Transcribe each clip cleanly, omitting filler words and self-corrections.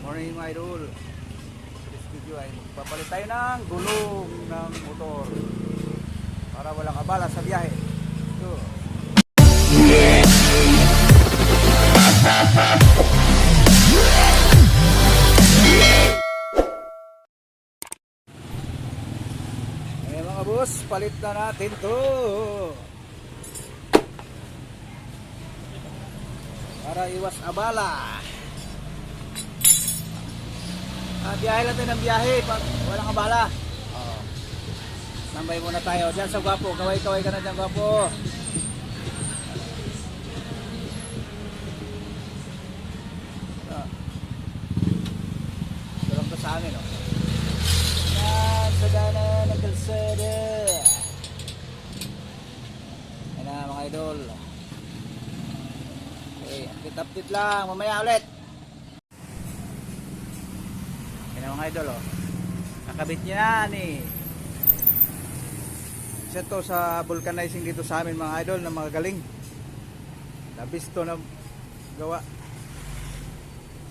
Morning mga idol. This video ay magpapalit tayo ng gulong ng motor para walang abala sa biyahe. Ito. Ayan mga boss, palit na natin to para iwas abala. Biyahe lang tayo ng biyahe pag walang abala. Tambay muna tayo dyan sa Gwapo. Kaway-kaway ka na dyan, Gwapo. Ito lang to sa amin, oh. Yan, sagana ng kalsada. Yan na mga idol. Okay, update lang. Mamaya ulit. Yan mga idol, oh. Nakabit niya yan eh. Isa to sa vulcanizing dito sa amin mga idol na mga galing. Labis to na gawa.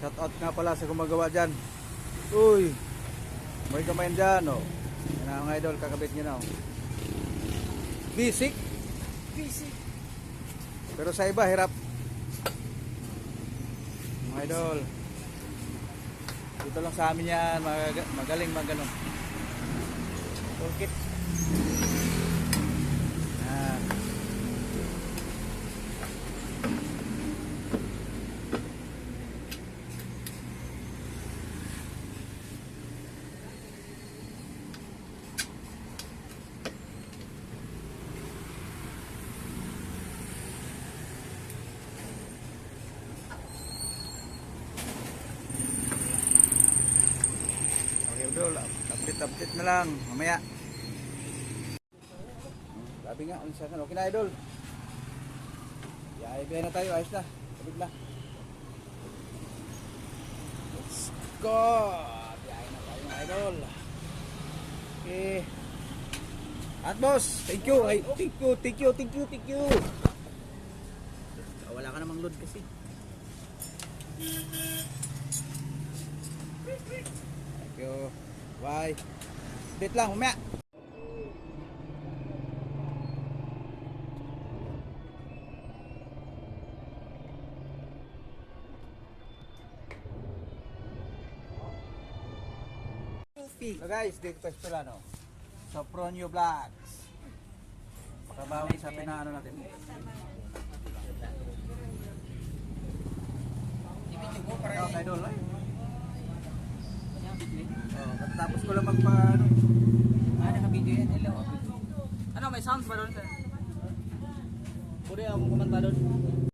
Shout out nga pala sa gumagawa dyan. Uy, may kamayan dyan, oh. Yan mga idol, kakabit nyo na, oh. Basic. Pero sa iba hirap mga idol. Dito lang sa amin yan, magaling maganon. Toolkit. Yan. Update na lang mamaya. Sabi nga, okay na idol. Biyahe na tayo, ayos na. Sabig na. Let's go. Biyahe na tayo mga idol. Okay. At boss, thank you. Ay, thank you. Wala ka namang load kasi. Thank you. Bye. Update lang, umya. So guys, dito pa pala no. So Pronyo Vlogs. Pakabawi sa pinaano natin. I-video ko para kay idol ay. Tapos ko lang magpa-ano. Naka-video yan. Hello. Ano, may sounds ba doon? Pwede akong kumanta doon.